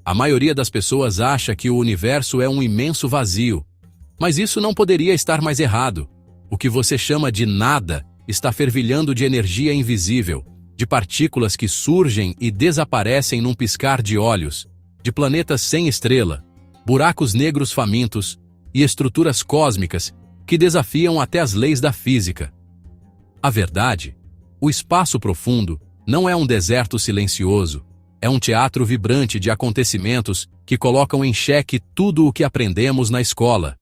A maioria das pessoas acha que o universo é um imenso vazio. Mas isso não poderia estar mais errado. O que você chama de nada está fervilhando de energia invisível, de partículas que surgem e desaparecem num piscar de olhos, de planetas sem estrela, buracos negros famintos e estruturas cósmicas que desafiam até as leis da física. A verdade, o espaço profundo não é um deserto silencioso, é um teatro vibrante de acontecimentos que colocam em xeque tudo o que aprendemos na escola.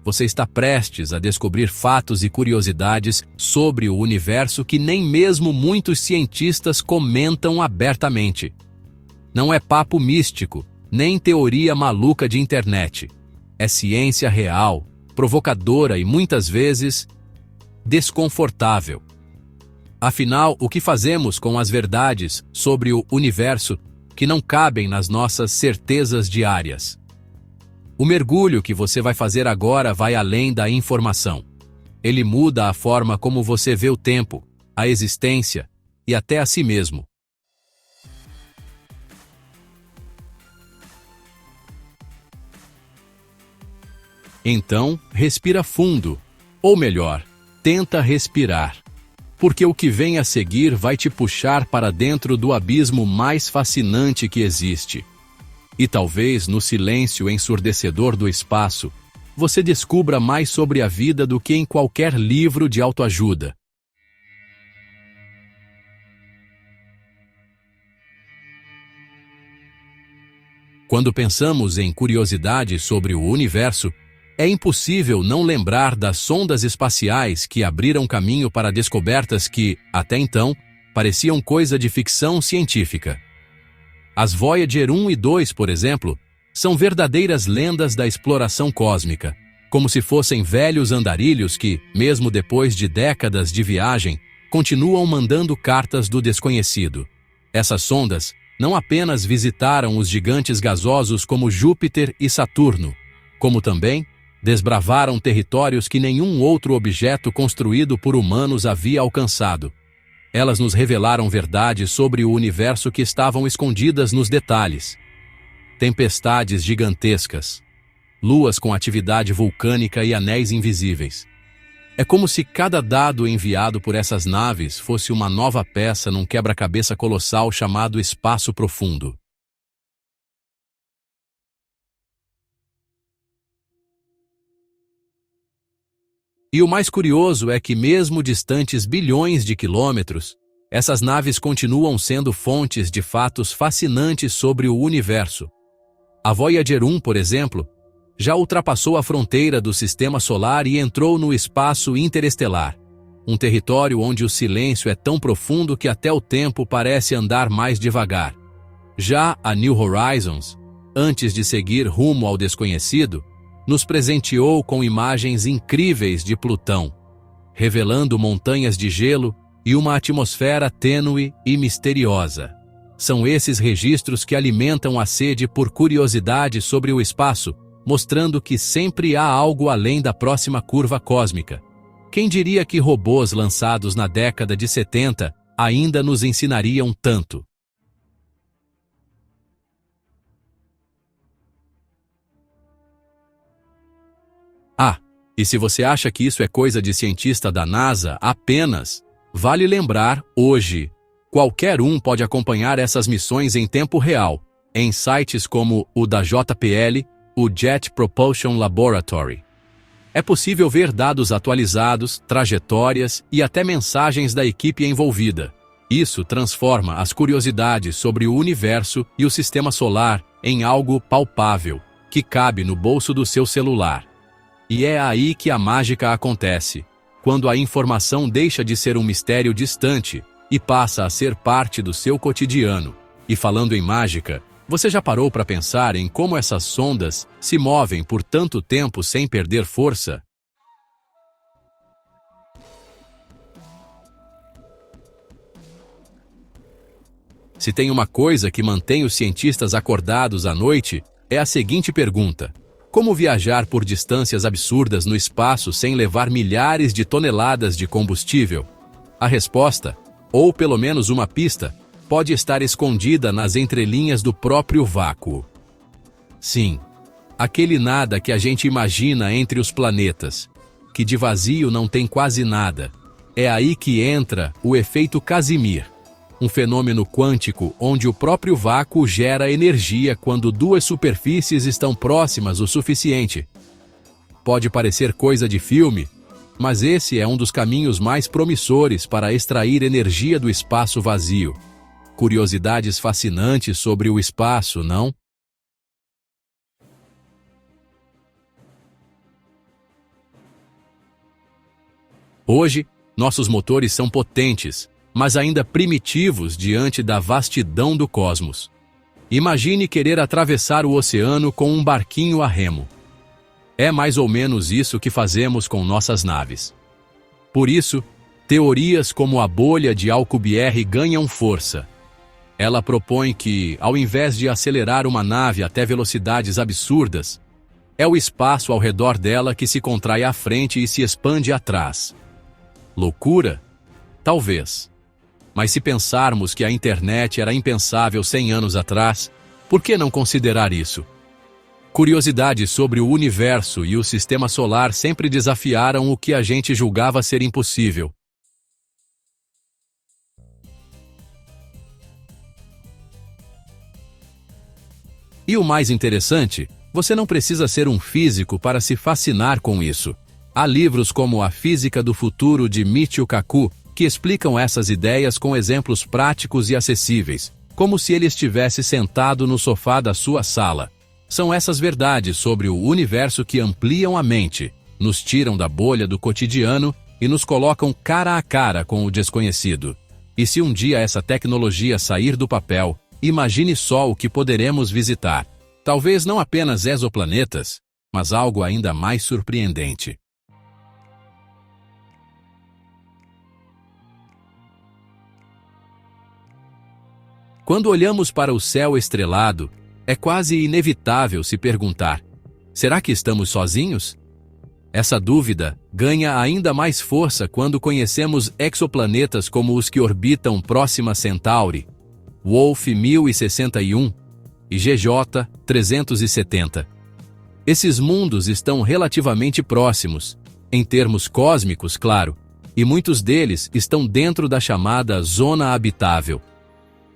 Você está prestes a descobrir fatos e curiosidades sobre o universo que nem mesmo muitos cientistas comentam abertamente. Não é papo místico, nem teoria maluca de internet. É ciência real, provocadora e muitas vezes desconfortável. Afinal, o que fazemos com as verdades sobre o universo que não cabem nas nossas certezas diárias? O mergulho que você vai fazer agora vai além da informação. Ele muda a forma como você vê o tempo, a existência e até a si mesmo. Então, respira fundo, ou melhor, tenta respirar, porque o que vem a seguir vai te puxar para dentro do abismo mais fascinante que existe. E talvez, no silêncio ensurdecedor do espaço, você descubra mais sobre a vida do que em qualquer livro de autoajuda. Quando pensamos em curiosidade sobre o universo, é impossível não lembrar das sondas espaciais que abriram caminho para descobertas que, até então, pareciam coisa de ficção científica. As Voyager 1 e 2, por exemplo, são verdadeiras lendas da exploração cósmica, como se fossem velhos andarilhos que, mesmo depois de décadas de viagem, continuam mandando cartas do desconhecido. Essas sondas não apenas visitaram os gigantes gasosos como Júpiter e Saturno, como também desbravaram territórios que nenhum outro objeto construído por humanos havia alcançado. Elas nos revelaram verdades sobre o universo que estavam escondidas nos detalhes. Tempestades gigantescas, luas com atividade vulcânica e anéis invisíveis. É como se cada dado enviado por essas naves fosse uma nova peça num quebra-cabeça colossal chamado espaço profundo. E o mais curioso é que, mesmo distantes bilhões de quilômetros, essas naves continuam sendo fontes de fatos fascinantes sobre o universo. A Voyager 1, por exemplo, já ultrapassou a fronteira do sistema solar e entrou no espaço interestelar, um território onde o silêncio é tão profundo que até o tempo parece andar mais devagar. Já a New Horizons, antes de seguir rumo ao desconhecido, nos presenteou com imagens incríveis de Plutão, revelando montanhas de gelo e uma atmosfera tênue e misteriosa. São esses registros que alimentam a sede por curiosidade sobre o espaço, mostrando que sempre há algo além da próxima curva cósmica. Quem diria que robôs lançados na década de 70 ainda nos ensinariam tanto? E se você acha que isso é coisa de cientista da NASA apenas, vale lembrar, hoje, qualquer um pode acompanhar essas missões em tempo real, em sites como o da JPL, o Jet Propulsion Laboratory. É possível ver dados atualizados, trajetórias e até mensagens da equipe envolvida. Isso transforma as curiosidades sobre o universo e o sistema solar em algo palpável, que cabe no bolso do seu celular. E é aí que a mágica acontece, quando a informação deixa de ser um mistério distante e passa a ser parte do seu cotidiano. E falando em mágica, você já parou para pensar em como essas sondas se movem por tanto tempo sem perder força? Se tem uma coisa que mantém os cientistas acordados à noite, é a seguinte pergunta: Como viajar por distâncias absurdas no espaço sem levar milhares de toneladas de combustível? A resposta, ou pelo menos uma pista, pode estar escondida nas entrelinhas do próprio vácuo. Sim, aquele nada que a gente imagina entre os planetas, que de vazio não tem quase nada. É aí que entra o efeito Casimir, um fenômeno quântico onde o próprio vácuo gera energia quando duas superfícies estão próximas o suficiente. Pode parecer coisa de filme, mas esse é um dos caminhos mais promissores para extrair energia do espaço vazio. Curiosidades fascinantes sobre o espaço, não? Hoje, nossos motores são potentes, mas ainda primitivos diante da vastidão do cosmos. Imagine querer atravessar o oceano com um barquinho a remo. É mais ou menos isso que fazemos com nossas naves. Por isso, teorias como a bolha de Alcubierre ganham força. Ela propõe que, ao invés de acelerar uma nave até velocidades absurdas, é o espaço ao redor dela que se contrai à frente e se expande atrás. Loucura? Talvez. Mas se pensarmos que a internet era impensável 100 anos atrás, por que não considerar isso? Curiosidades sobre o universo e o sistema solar sempre desafiaram o que a gente julgava ser impossível. E o mais interessante, você não precisa ser um físico para se fascinar com isso. Há livros como A Física do Futuro de Michio Kaku que explicam essas ideias com exemplos práticos e acessíveis, como se ele estivesse sentado no sofá da sua sala. São essas verdades sobre o universo que ampliam a mente, nos tiram da bolha do cotidiano e nos colocam cara a cara com o desconhecido. E se um dia essa tecnologia sair do papel, imagine só o que poderemos visitar. Talvez não apenas exoplanetas, mas algo ainda mais surpreendente. Quando olhamos para o céu estrelado, é quase inevitável se perguntar: será que estamos sozinhos? Essa dúvida ganha ainda mais força quando conhecemos exoplanetas como os que orbitam Próxima Centauri, Wolf 1061 e GJ 370. Esses mundos estão relativamente próximos, em termos cósmicos, claro, e muitos deles estão dentro da chamada zona habitável.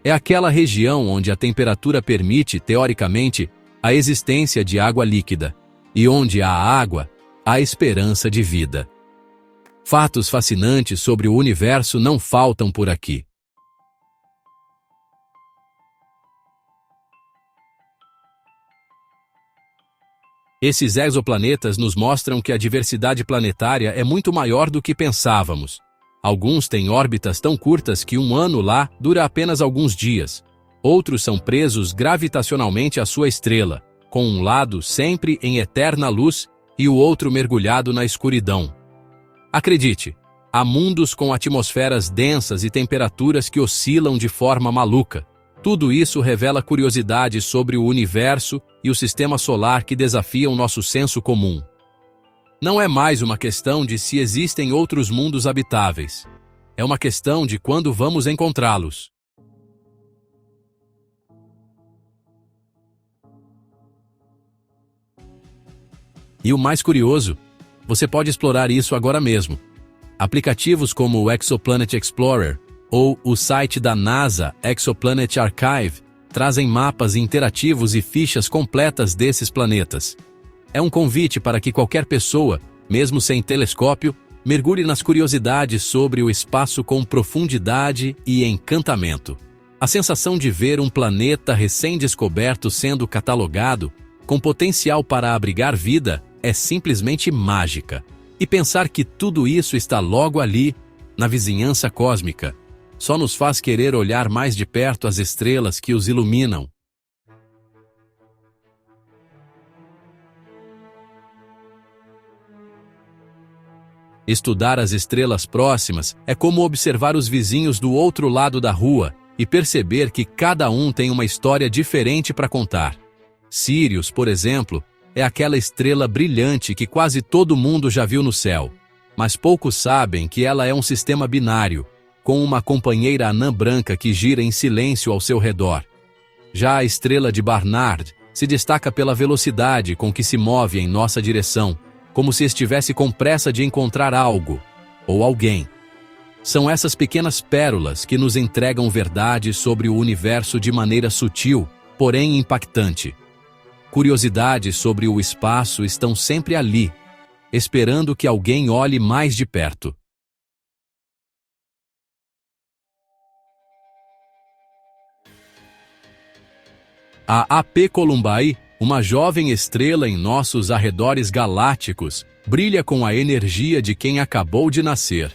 É aquela região onde a temperatura permite, teoricamente, a existência de água líquida, e onde há água, há esperança de vida. Fatos fascinantes sobre o universo não faltam por aqui. Esses exoplanetas nos mostram que a diversidade planetária é muito maior do que pensávamos. Alguns têm órbitas tão curtas que um ano lá dura apenas alguns dias. Outros são presos gravitacionalmente à sua estrela, com um lado sempre em eterna luz e o outro mergulhado na escuridão. Acredite, há mundos com atmosferas densas e temperaturas que oscilam de forma maluca. Tudo isso revela curiosidades sobre o universo e o sistema solar que desafiam nosso senso comum. Não é mais uma questão de se existem outros mundos habitáveis. É uma questão de quando vamos encontrá-los. E o mais curioso, você pode explorar isso agora mesmo. Aplicativos como o Exoplanet Explorer ou o site da NASA Exoplanet Archive trazem mapas interativos e fichas completas desses planetas. É um convite para que qualquer pessoa, mesmo sem telescópio, mergulhe nas curiosidades sobre o espaço com profundidade e encantamento. A sensação de ver um planeta recém-descoberto sendo catalogado, com potencial para abrigar vida, é simplesmente mágica. E pensar que tudo isso está logo ali, na vizinhança cósmica, só nos faz querer olhar mais de perto as estrelas que os iluminam. Estudar as estrelas próximas é como observar os vizinhos do outro lado da rua e perceber que cada um tem uma história diferente para contar. Sirius, por exemplo, é aquela estrela brilhante que quase todo mundo já viu no céu, mas poucos sabem que ela é um sistema binário, com uma companheira anã branca que gira em silêncio ao seu redor. Já a estrela de Barnard se destaca pela velocidade com que se move em nossa direção, como se estivesse com pressa de encontrar algo ou alguém. São essas pequenas pérolas que nos entregam verdades sobre o universo de maneira sutil, porém impactante. Curiosidades sobre o espaço estão sempre ali, esperando que alguém olhe mais de perto. A AP Columbae, uma jovem estrela em nossos arredores galácticos, brilha com a energia de quem acabou de nascer.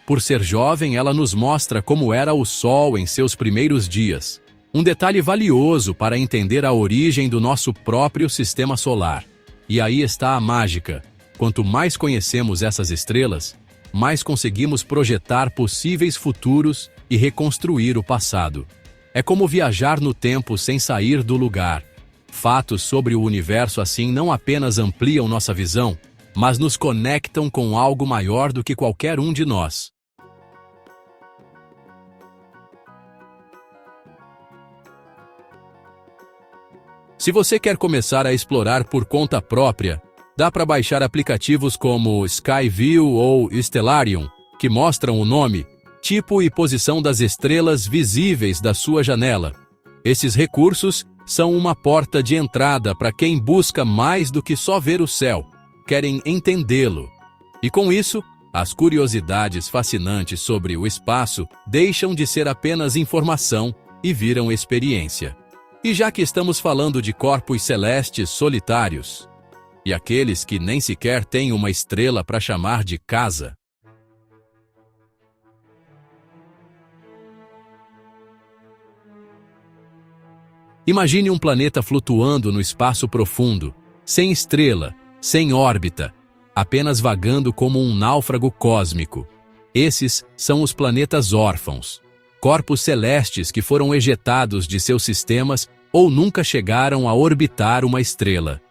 Por ser jovem, ela nos mostra como era o Sol em seus primeiros dias. Um detalhe valioso para entender a origem do nosso próprio sistema solar. E aí está a mágica. Quanto mais conhecemos essas estrelas, mais conseguimos projetar possíveis futuros e reconstruir o passado. É como viajar no tempo sem sair do lugar. Fatos sobre o universo assim não apenas ampliam nossa visão, mas nos conectam com algo maior do que qualquer um de nós. Se você quer começar a explorar por conta própria, dá para baixar aplicativos como Skyview ou Stellarium, que mostram o nome, tipo e posição das estrelas visíveis da sua janela. Esses recursos são uma porta de entrada para quem busca mais do que só ver o céu, querem entendê-lo. E com isso, as curiosidades fascinantes sobre o espaço deixam de ser apenas informação e viram experiência. E já que estamos falando de corpos celestes solitários, e aqueles que nem sequer têm uma estrela para chamar de casa, imagine um planeta flutuando no espaço profundo, sem estrela, sem órbita, apenas vagando como um náufrago cósmico. Esses são os planetas órfãos, corpos celestes que foram ejetados de seus sistemas ou nunca chegaram a orbitar uma estrela.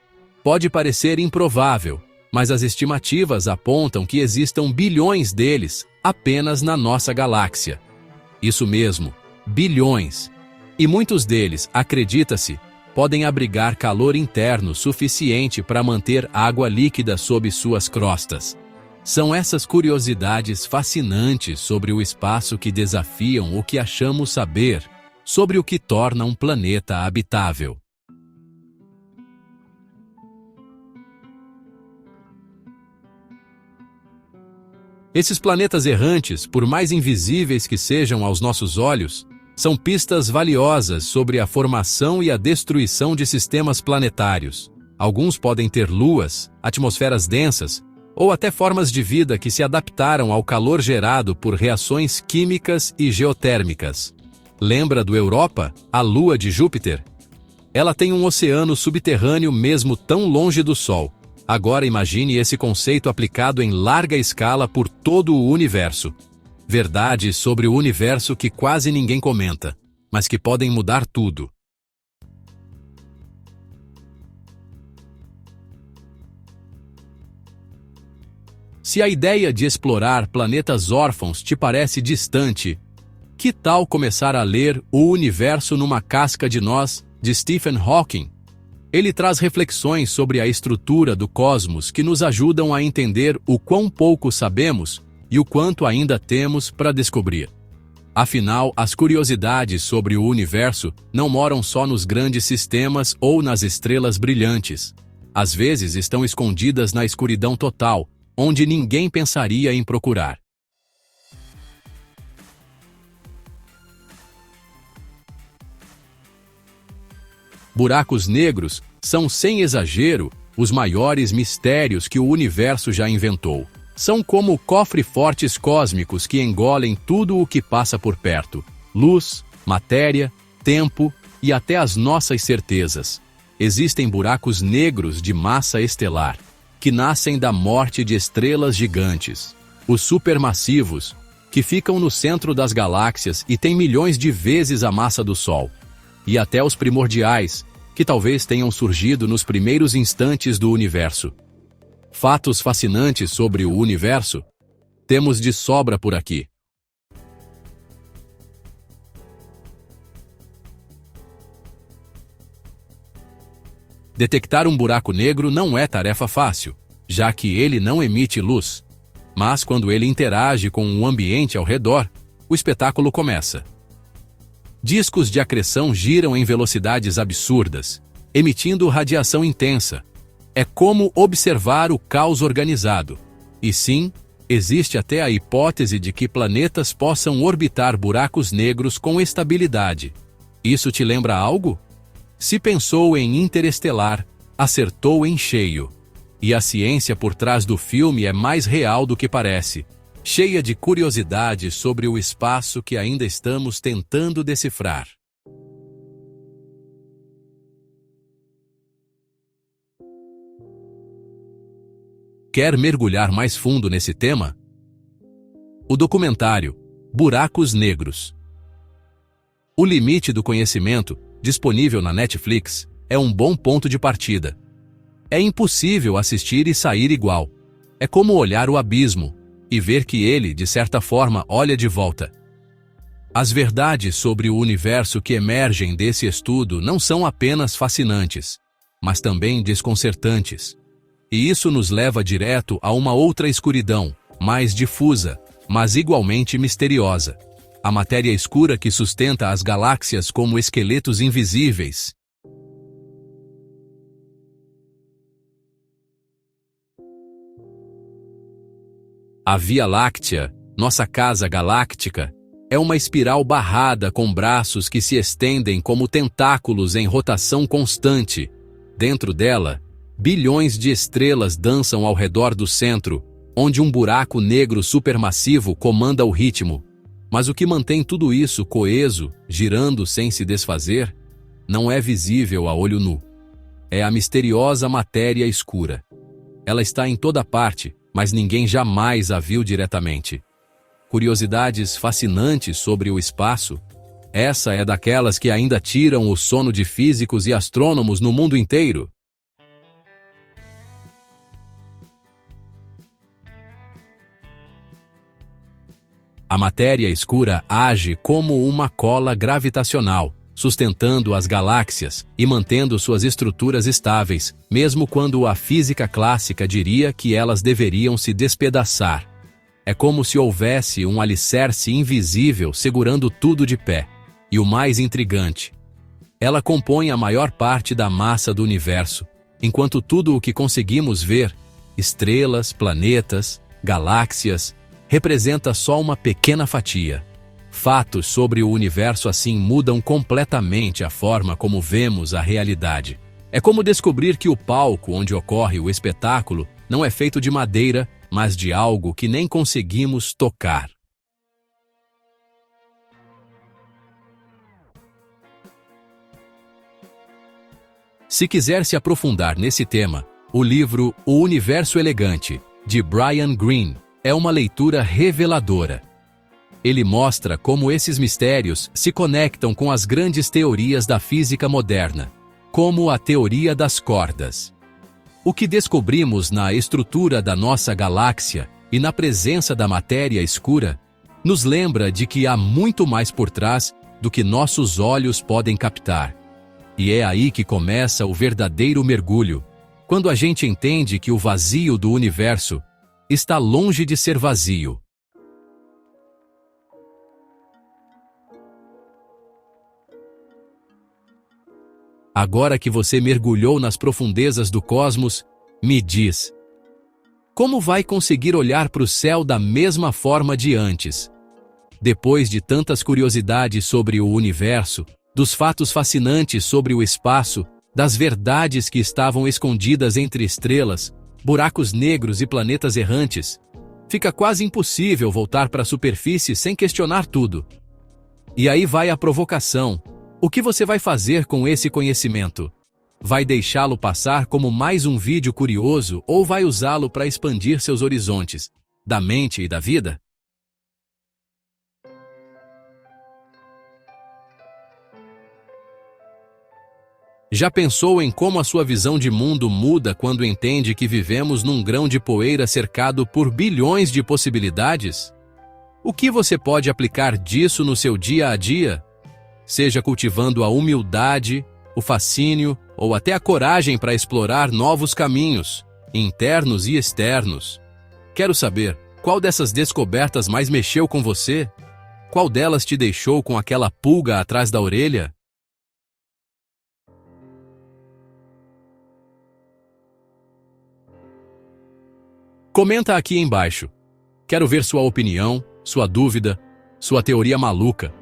Pode parecer improvável, mas as estimativas apontam que existam bilhões deles apenas na nossa galáxia. Isso mesmo, bilhões. E muitos deles, acredita-se, podem abrigar calor interno suficiente para manter água líquida sob suas crostas. São essas curiosidades fascinantes sobre o espaço que desafiam o que achamos saber sobre o que torna um planeta habitável. Esses planetas errantes, por mais invisíveis que sejam aos nossos olhos, são pistas valiosas sobre a formação e a destruição de sistemas planetários. Alguns podem ter luas, atmosferas densas, ou até formas de vida que se adaptaram ao calor gerado por reações químicas e geotérmicas. Lembra do Europa, a lua de Júpiter? Ela tem um oceano subterrâneo mesmo tão longe do Sol. Agora imagine esse conceito aplicado em larga escala por todo o universo. Verdades sobre o universo que quase ninguém comenta, mas que podem mudar tudo. Se a ideia de explorar planetas órfãos te parece distante, que tal começar a ler O Universo numa Casca de Nós, de Stephen Hawking? Ele traz reflexões sobre a estrutura do cosmos que nos ajudam a entender o quão pouco sabemos e o quanto ainda temos para descobrir. Afinal, as curiosidades sobre o universo não moram só nos grandes sistemas ou nas estrelas brilhantes. Às vezes estão escondidas na escuridão total, onde ninguém pensaria em procurar. Buracos negros são, sem exagero, os maiores mistérios que o universo já inventou. São como cofre-fortes cósmicos que engolem tudo o que passa por perto: luz, matéria, tempo e até as nossas certezas. Existem buracos negros de massa estelar, que nascem da morte de estrelas gigantes. Os supermassivos, que ficam no centro das galáxias e têm milhões de vezes a massa do Sol. E até os primordiais, que talvez tenham surgido nos primeiros instantes do universo. Fatos fascinantes sobre o universo? Temos de sobra por aqui. Detectar um buraco negro não é tarefa fácil, já que ele não emite luz. Mas quando ele interage com o ambiente ao redor, o espetáculo começa. Discos de acreção giram em velocidades absurdas, emitindo radiação intensa. É como observar o caos organizado. E sim, existe até a hipótese de que planetas possam orbitar buracos negros com estabilidade. Isso te lembra algo? Se pensou em Interestelar, acertou em cheio. E a ciência por trás do filme é mais real do que parece, cheia de curiosidades sobre o espaço que ainda estamos tentando decifrar. Quer mergulhar mais fundo nesse tema? O documentário Buracos Negros. O limite do conhecimento, disponível na Netflix, é um bom ponto de partida. É impossível assistir e sair igual. É como olhar o abismo e ver que ele, de certa forma, olha de volta. As verdades sobre o universo que emergem desse estudo não são apenas fascinantes, mas também desconcertantes. E isso nos leva direto a uma outra escuridão, mais difusa, mas igualmente misteriosa. A matéria escura que sustenta as galáxias como esqueletos invisíveis. A Via Láctea, nossa casa galáctica, é uma espiral barrada com braços que se estendem como tentáculos em rotação constante. Dentro dela, bilhões de estrelas dançam ao redor do centro, onde um buraco negro supermassivo comanda o ritmo. Mas o que mantém tudo isso coeso, girando sem se desfazer, não é visível a olho nu. É a misteriosa matéria escura. Ela está em toda parte, mas ninguém jamais a viu diretamente. Curiosidades fascinantes sobre o espaço? Essa é daquelas que ainda tiram o sono de físicos e astrônomos no mundo inteiro. A matéria escura age como uma cola gravitacional, sustentando as galáxias e mantendo suas estruturas estáveis, mesmo quando a física clássica diria que elas deveriam se despedaçar. É como se houvesse um alicerce invisível segurando tudo de pé. E o mais intrigante, ela compõe a maior parte da massa do universo, enquanto tudo o que conseguimos ver, estrelas, planetas, galáxias, representa só uma pequena fatia. Fatos sobre o universo assim mudam completamente a forma como vemos a realidade. É como descobrir que o palco onde ocorre o espetáculo não é feito de madeira, mas de algo que nem conseguimos tocar. Se quiser se aprofundar nesse tema, o livro O Universo Elegante, de Brian Greene, é uma leitura reveladora. Ele mostra como esses mistérios se conectam com as grandes teorias da física moderna, como a teoria das cordas. O que descobrimos na estrutura da nossa galáxia e na presença da matéria escura nos lembra de que há muito mais por trás do que nossos olhos podem captar. E é aí que começa o verdadeiro mergulho, quando a gente entende que o vazio do universo está longe de ser vazio. Agora que você mergulhou nas profundezas do cosmos, me diz: como vai conseguir olhar para o céu da mesma forma de antes? Depois de tantas curiosidades sobre o universo, dos fatos fascinantes sobre o espaço, das verdades que estavam escondidas entre estrelas, buracos negros e planetas errantes, fica quase impossível voltar para a superfície sem questionar tudo. E aí vai a provocação. O que você vai fazer com esse conhecimento? Vai deixá-lo passar como mais um vídeo curioso ou vai usá-lo para expandir seus horizontes, da mente e da vida? Já pensou em como a sua visão de mundo muda quando entende que vivemos num grão de poeira cercado por bilhões de possibilidades? O que você pode aplicar disso no seu dia a dia? Seja cultivando a humildade, o fascínio ou até a coragem para explorar novos caminhos, internos e externos. Quero saber, qual dessas descobertas mais mexeu com você? Qual delas te deixou com aquela pulga atrás da orelha? Comenta aqui embaixo. Quero ver sua opinião, sua dúvida, sua teoria maluca,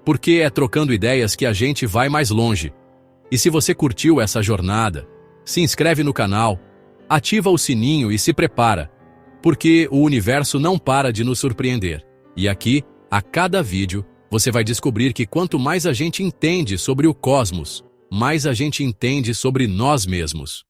porque é trocando ideias que a gente vai mais longe. E se você curtiu essa jornada, se inscreve no canal, ativa o sininho e se prepara, porque o universo não para de nos surpreender. E aqui, a cada vídeo, você vai descobrir que quanto mais a gente entende sobre o cosmos, mais a gente entende sobre nós mesmos.